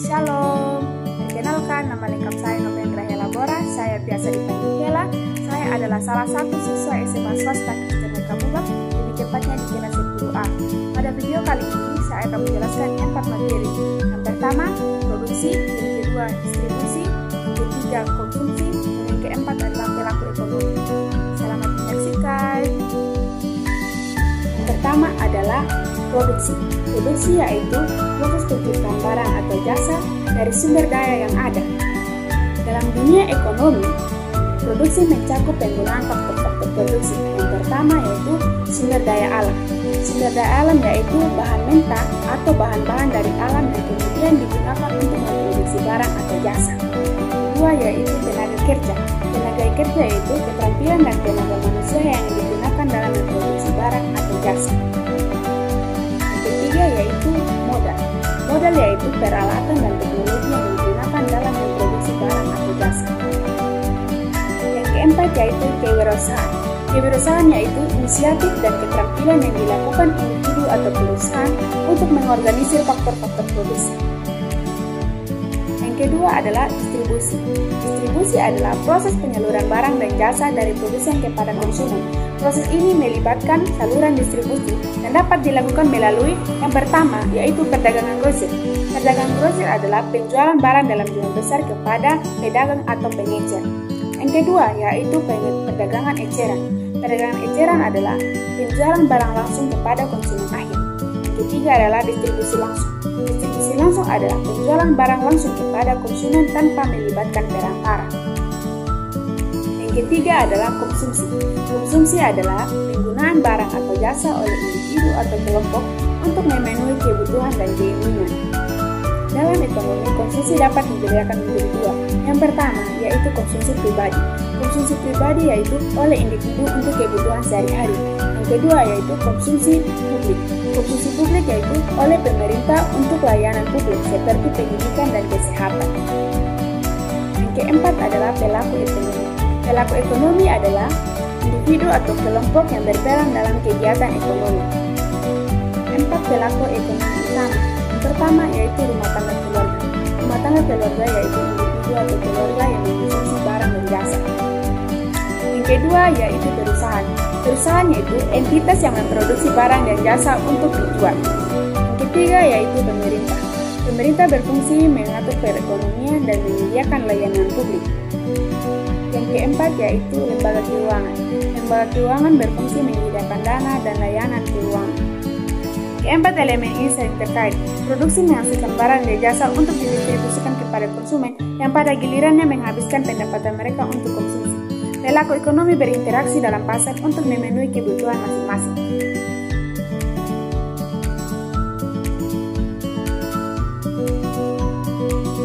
Shalom, perkenalkan nama lengkap saya Novendra Hela Bora, saya biasa dipanggil Hela. Saya adalah salah satu siswa SMA swasta Kristen Mekabubak, lebih tepatnya di kelas 10A. Pada video kali ini saya akan menjelaskan 4 materi. Yang pertama, produksi, yang kedua, distribusi, yang ketiga, konsumsi, dan yang keempat adalah pelaku ekonomi. Selamat menyaksikan. Yang pertama adalah produksi. Produksi yaitu proses penciptaan barang atau jasa dari sumber daya yang ada. Dalam dunia ekonomi, produksi mencakup penggunaan faktor-faktor produksi. Yang pertama yaitu sumber daya alam. Sumber daya alam yaitu bahan mentah atau bahan-bahan dari alam yang kemudian digunakan untuk memproduksi barang atau jasa. Kedua yaitu tenaga kerja. Tenaga kerja yaitu keterampilan dan tenaga manusia yang digunakan dalam memproduksi barang atau jasa. Ketiga yaitu modal. Modal yaitu peralatan dan teknologi yang digunakan dalam memproduksi barang atau jasa. Yang keempat yaitu kewirausahaan. Kewirausahaan yaitu inisiatif dan keterampilan yang dilakukan individu atau perusahaan untuk mengorganisir faktor-faktor produksi. Yang kedua adalah distribusi. Distribusi adalah proses penyaluran barang dan jasa dari produsen kepada konsumen. Proses ini melibatkan saluran distribusi dan dapat dilakukan melalui yang pertama yaitu perdagangan grosir. Perdagangan grosir adalah penjualan barang dalam jumlah besar kepada pedagang atau pengecer. Yang kedua yaitu perdagangan eceran. Perdagangan eceran adalah penjualan barang langsung kepada konsumen akhir. Yang ketiga adalah distribusi langsung. Distribusi langsung adalah penjualan barang langsung kepada konsumen tanpa melibatkan perantara. Yang ketiga adalah konsumsi. Konsumsi adalah penggunaan barang atau jasa oleh individu atau kelompok untuk memenuhi kebutuhan dan keinginan. Dalam ekonomi, konsumsi dapat dibedakan menjadi dua. Yang pertama yaitu konsumsi pribadi. Konsumsi pribadi yaitu oleh individu untuk kebutuhan sehari-hari. Yang kedua yaitu konsumsi publik. Konsumsi publik yaitu oleh pemerintah untuk layanan publik seperti pendidikan dan kesehatan. Yang keempat adalah pelaku ekonomi. Pelaku ekonomi adalah individu atau kelompok yang berperan dalam kegiatan ekonomi. 4 pelaku ekonomi utama. Yang pertama yaitu rumah tangga keluarga. Rumah tangga keluarga yaitu individu atau keluarga yang mengkonsumsi barang dan jasa. Yang kedua yaitu perusahaan. Perusahaan yaitu entitas yang memproduksi barang dan jasa untuk dijual. Yang ketiga yaitu pemerintah. Pemerintah berfungsi mengatur perekonomian dan menyediakan layanan publik. Yang keempat yaitu lembaga keuangan. Lembaga keuangan berfungsi menyediakan dana dan layanan keuangan. Keempat elemen ini saling terkait. Produksi menghasilkan barang dan jasa untuk didistribusikan kepada konsumen yang pada gilirannya menghabiskan pendapatan mereka untuk konsumsi. Pelaku ekonomi berinteraksi dalam pasar untuk memenuhi kebutuhan masing-masing.